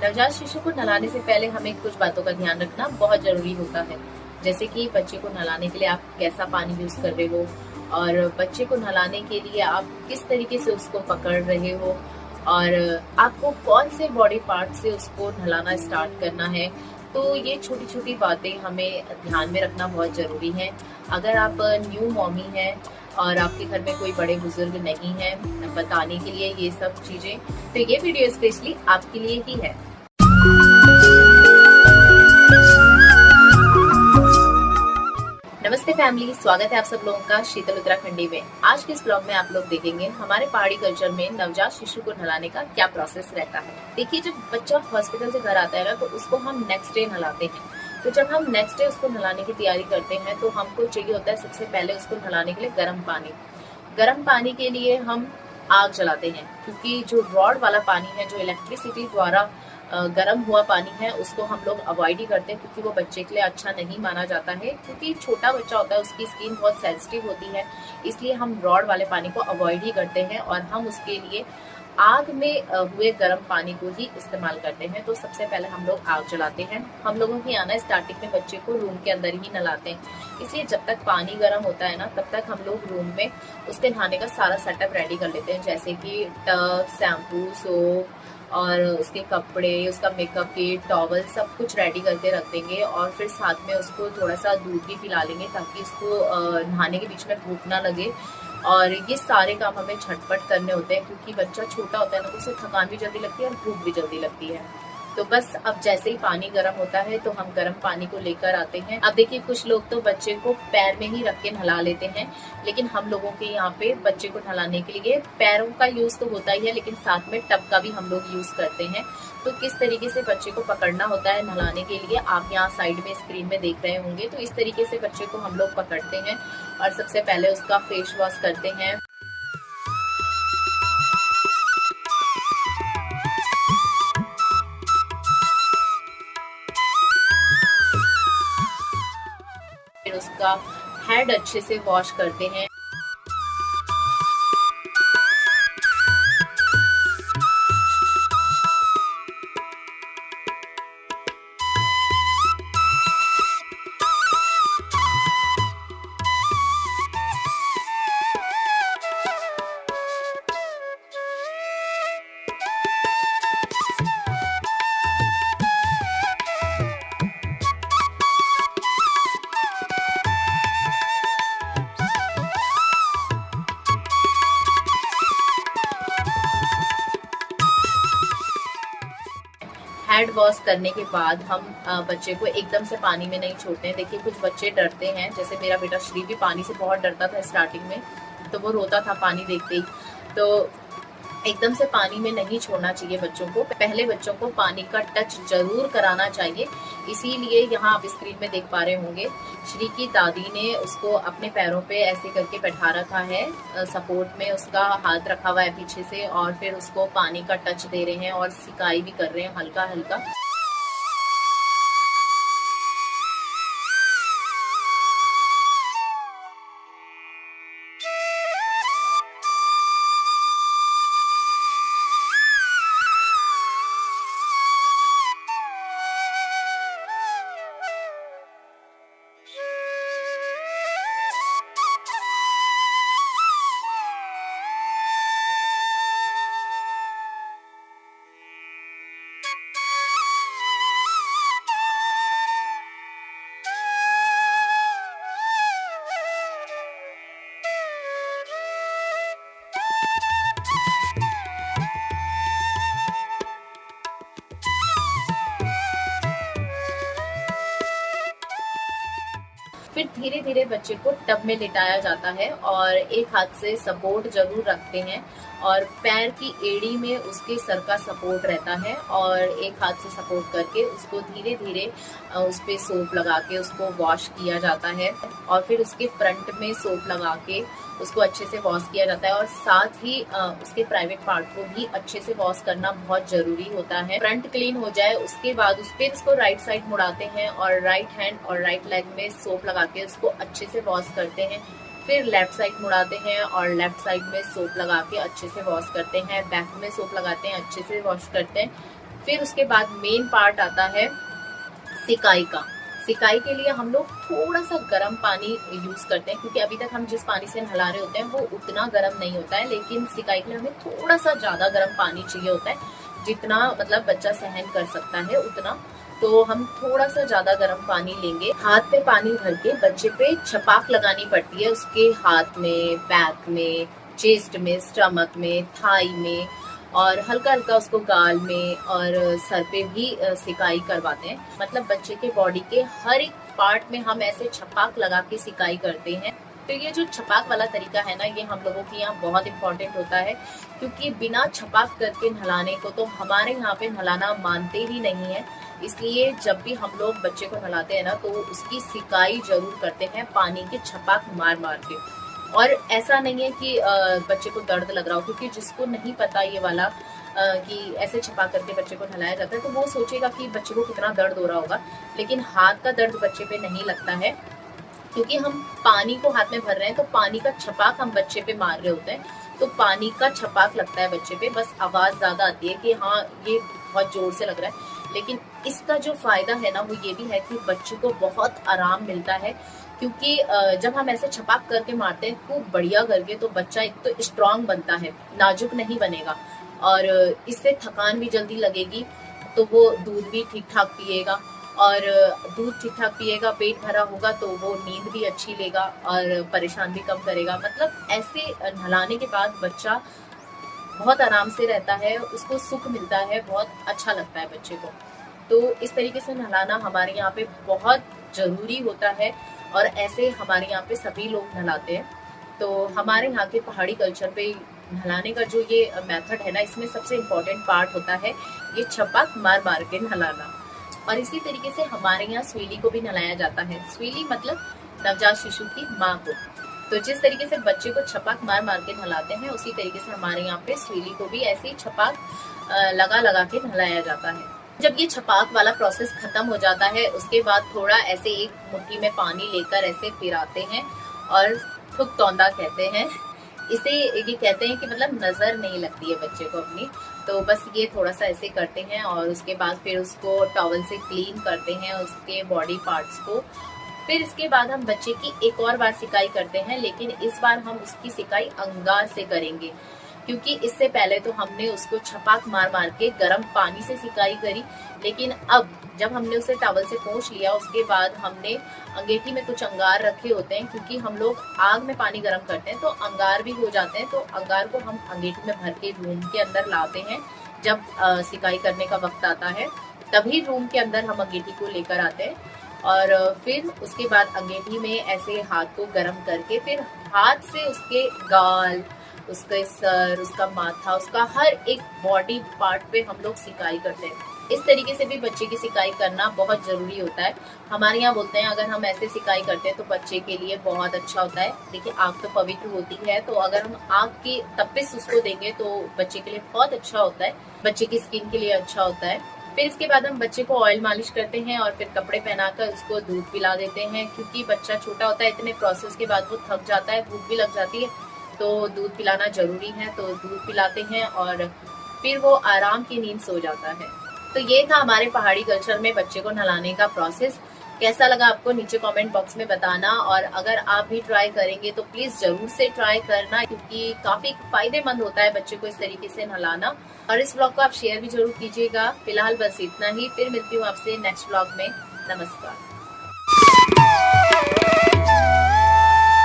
नवजात शिशु को नहलाने से पहले हमें कुछ बातों का ध्यान रखना बहुत जरूरी होता है। जैसे कि बच्चे को नहलाने के लिए आप कैसा पानी यूज कर रहे हो, और बच्चे को नहलाने के लिए आप किस तरीके से उसको पकड़ रहे हो, और आपको कौन से बॉडी पार्ट से उसको नहलाना स्टार्ट करना है। तो ये छोटी छोटी बातें हमें ध्यान में रखना बहुत जरूरी है। अगर आप न्यू मॉमी हैं और आपके घर में कोई बड़े बुजुर्ग नहीं है बताने के लिए ये सब चीजें, तो ये वीडियो स्पेशली आपके लिए ही है। नमस्ते फैमिली, स्वागत है आप सब लोगों का शीतल उत्तराखंडी में। आज के इस ब्लॉग में आप लोग देखेंगे हमारे पहाड़ी कल्चर में नवजात शिशु को नहलाने का क्या प्रोसेस रहता है। देखिए, जब बच्चा हॉस्पिटल से घर आता है ना, तो उसको हम नेक्स्ट डे नहलाते हैं। तो जब हम नेक्स्ट डे उसको नहलाने की तैयारी करते हैं तो हमको चाहिए होता है सबसे पहले उसको नहलाने के लिए गर्म पानी। गर्म पानी के लिए हम आग जलाते हैं, क्योंकि जो रॉड वाला पानी है, जो इलेक्ट्रिसिटी द्वारा गर्म हुआ पानी है, उसको हम लोग अवॉइड ही करते हैं, क्योंकि वो बच्चे के लिए अच्छा नहीं माना जाता है। क्योंकि छोटा बच्चा होता है, उसकी स्किन बहुत सेंसिटिव होती है, इसलिए हम रॉड वाले पानी को अवॉइड ही करते हैं और हम उसके लिए आग में हुए गर्म पानी को ही इस्तेमाल करते हैं। तो सबसे पहले हम लोग आग जलाते हैं। हम लोगों की आना स्टार्टिंग में बच्चे को रूम के अंदर ही नहलाते हैं, इसलिए जब तक पानी गर्म होता है ना, तब तक हम लोग रूम में उसके नहाने का सारा सेटअप रेडी कर लेते हैं। जैसे कि टब, शैम्पू, सोप और उसके कपड़े, उसका मेकअप किट, टॉवल, सब कुछ रेडी करके रख देंगे। और फिर साथ में उसको थोड़ा सा दूध भी पिला लेंगे, ताकि उसको नहाने के बीच में भूख ना लगे। और ये सारे काम हमें झटपट करने होते हैं, क्योंकि बच्चा छोटा होता है ना, तो उसे थकान भी जल्दी लगती है और भूख भी जल्दी लगती है। तो बस अब जैसे ही पानी गर्म होता है तो हम गर्म पानी को लेकर आते हैं। अब देखिए, कुछ लोग तो बच्चे को पैर में ही रख के नहला लेते हैं, लेकिन हम लोगों के यहाँ पे बच्चे को नहलाने के लिए पैरों का यूज तो होता ही है, लेकिन साथ में टब का भी हम लोग यूज करते हैं। तो किस तरीके से बच्चे को पकड़ना होता है नहलाने के लिए, आप यहाँ साइड में स्क्रीन में देख रहे होंगे। तो इस तरीके से बच्चे को हम लोग पकड़ते हैं और सबसे पहले उसका फेस वॉश करते हैं। फिर उसका हेड अच्छे से वॉश करते हैं। हैंड वॉश करने के बाद हम बच्चे को एकदम से पानी में नहीं छोड़ते हैं। देखिए, कुछ बच्चे डरते हैं, जैसे मेरा बेटा श्री भी पानी से बहुत डरता था स्टार्टिंग में, तो वो रोता था पानी देखते ही। तो एकदम से पानी में नहीं छोड़ना चाहिए बच्चों को। पहले बच्चों को पानी का टच जरूर कराना चाहिए। इसीलिए यहाँ आप स्क्रीन में देख पा रहे होंगे, श्री की दादी ने उसको अपने पैरों पे ऐसे करके बैठा रखा है, सपोर्ट में उसका हाथ रखा हुआ है पीछे से, और फिर उसको पानी का टच दे रहे हैं और सिकाई भी कर रहे हैं हल्का हल्का। फिर धीरे धीरे बच्चे को टब में लिटाया जाता है और एक हाथ से सपोर्ट जरूर रखते हैं, और पैर की एड़ी में उसके सर का सपोर्ट रहता है, और एक हाथ से सपोर्ट करके उसको धीरे धीरे उस पे सोप लगा के उसको वॉश किया जाता है। और फिर उसके फ्रंट में सोप लगा के उसको अच्छे से वॉश किया जाता है, और साथ ही उसके प्राइवेट पार्ट को भी अच्छे से वॉश करना बहुत जरूरी होता है। फ्रंट क्लीन हो जाए उसके बाद उस पे उसको राइट साइड मुड़ाते हैं और राइट हैंड और राइट लेग में सोप लगा के उसको अच्छे से वॉश करते हैं। फिर लेफ्ट साइड मुड़ाते हैं और लेफ्ट साइड में सोप लगा के अच्छे से वॉश करते हैं। बैक में सोप लगाते हैं, अच्छे से वॉश करते हैं। फिर उसके बाद मेन पार्ट आता है सिकाई का। सिकाई के लिए हम लोग थोड़ा सा गर्म पानी यूज करते हैं, क्योंकि अभी तक हम जिस पानी से नहला रहे होते हैं वो उतना गर्म नहीं होता है, लेकिन सिकाई के लिए हमें थोड़ा सा ज्यादा गर्म पानी चाहिए होता है, जितना मतलब बच्चा सहन कर सकता है उतना। तो हम थोड़ा सा ज्यादा गर्म पानी लेंगे, हाथ पे पानी भर के बच्चे पे छपाक लगानी पड़ती है, उसके हाथ में, बैक में, चेस्ट में, स्टमक में, थाई में, और हल्का हल्का उसको गाल में और सर पे भी सिकाई करवाते हैं। मतलब बच्चे के बॉडी के हर एक पार्ट में हम ऐसे छपाक लगा के सिकाई करते हैं। तो ये जो छपाक वाला तरीका है ना, ये हम लोगों के यहाँ बहुत इम्पोर्टेंट होता है, क्योंकि बिना छपाक करके नहलाने को तो हमारे यहाँ पे नहलाना मानते ही नहीं है। इसलिए जब भी हम लोग बच्चे को नहलाते हैं ना, तो उसकी सिकाई जरूर करते हैं पानी के छपाक मार मार के। और ऐसा नहीं है कि बच्चे को दर्द लग रहा हो, क्योंकि जिसको नहीं पता ये वाला कि ऐसे छपा करके बच्चे को नहलाया जाता है, तो वो सोचेगा कि बच्चे को कितना दर्द हो रहा होगा, लेकिन हाथ का दर्द बच्चे पे नहीं लगता है, क्योंकि हम पानी को हाथ में भर रहे हैं, तो पानी का छपाक हम बच्चे पे मार रहे होते हैं, तो पानी का छपाक लगता है बच्चे पे, बस आवाज ज्यादा आती है कि हाँ ये बहुत जोर से लग रहा है। लेकिन इसका जो फायदा है ना, वो ये भी है कि बच्चे को बहुत आराम मिलता है, क्योंकि जब हम ऐसे छपाक करके मारते हैं खूब बढ़िया करके, तो बच्चा एक तो स्ट्रांग बनता है, नाजुक नहीं बनेगा, और इससे थकान भी जल्दी लगेगी, तो वो दूध भी ठीक ठाक पिएगा, और दूध ठीक ठाक पिएगा, पेट भरा होगा, तो वो नींद भी अच्छी लेगा और परेशान भी कम करेगा। मतलब ऐसे नहलाने के बाद बच्चा बहुत आराम से रहता है, उसको सुख मिलता है, बहुत अच्छा लगता है बच्चे को। तो इस तरीके से नहलाना हमारे यहाँ पे बहुत जरूरी होता है, और ऐसे हमारे यहाँ पे सभी लोग नहलाते हैं। तो हमारे यहाँ के पहाड़ी कल्चर पे नहलाने का जो ये मेथड है ना, इसमें सबसे इम्पोर्टेंट पार्ट होता है ये छपाक मार मार के नहलाना। और इसी तरीके से हमारे यहाँ स्वीली को भी नहलाया जाता है। स्वीली मतलब नवजात शिशु की माँ को। तो जिस तरीके से बच्चे को छपाक मार मार के नहलाते हैं, उसी तरीके से हमारे यहाँ पे स्वीली को भी ऐसे ही छपाक लगा लगा के नहलाया जाता है। जब ये छपाक वाला प्रोसेस खत्म हो जाता है, उसके बाद थोड़ा ऐसे एक मुट्ठी में पानी लेकर ऐसे फिराते हैं, और थुक तौंदा कहते हैं इसे। ये कहते हैं कि मतलब नजर नहीं लगती है बच्चे को अपनी, तो बस ये थोड़ा सा ऐसे करते हैं, और उसके बाद फिर उसको टॉवल से क्लीन करते हैं उसके बॉडी पार्ट्स को। फिर इसके बाद हम बच्चे की एक और बार सिकाई करते हैं, लेकिन इस बार हम उसकी सिकाई अंगार से करेंगे, क्योंकि इससे पहले तो हमने उसको छपाक मार मार के गर्म पानी से सिकाई करी, लेकिन अब जब हमने उसे टॉवल से पोंछ लिया, उसके बाद हमने अंगीठी में कुछ अंगार रखे होते हैं, क्योंकि हम लोग आग में पानी गर्म करते हैं तो अंगार भी हो जाते हैं, तो अंगार को हम अंगीठी में भर के रूम के अंदर लाते हैं। जब सिकाई करने का वक्त आता है, तभी रूम के अंदर हम अंगीठी को लेकर आते हैं, और फिर उसके बाद अंगीठी में ऐसे हाथ को गर्म करके, फिर हाथ से उसके गाल, उसके सर, उसका माथा, उसका हर एक बॉडी पार्ट पे हम लोग सिकाई करते हैं। इस तरीके से भी बच्चे की सिकाई करना बहुत जरूरी होता है। हमारे यहाँ बोलते हैं अगर हम ऐसे सिकाई करते हैं तो बच्चे के लिए बहुत अच्छा होता है। देखिए आग तो पवित्र होती है, तो अगर हम आग की तपिश उसको देंगे तो बच्चे के लिए बहुत अच्छा होता है, बच्चे की स्किन के लिए अच्छा होता है। फिर इसके बाद हम बच्चे को ऑयल मालिश करते हैं, और फिर कपड़े पहनाकर उसको दूध पिला देते हैं, क्योंकि बच्चा छोटा होता है, इतने प्रोसेस के बाद वो थक जाता है, भूख भी लग जाती है, तो दूध पिलाना जरूरी है। तो दूध पिलाते हैं और फिर वो आराम की नींद सो जाता है। तो ये था हमारे पहाड़ी कल्चर में बच्चे को नहलाने का प्रोसेस। कैसा लगा आपको नीचे कमेंट बॉक्स में बताना, और अगर आप भी ट्राई करेंगे तो प्लीज जरूर से ट्राई करना, क्योंकि काफी फायदेमंद होता है बच्चे को इस तरीके से नहलाना। और इस ब्लॉग को आप शेयर भी जरूर कीजिएगा। फिलहाल बस इतना ही, फिर मिलती हूँ आपसे नेक्स्ट ब्लॉग में। नमस्कार।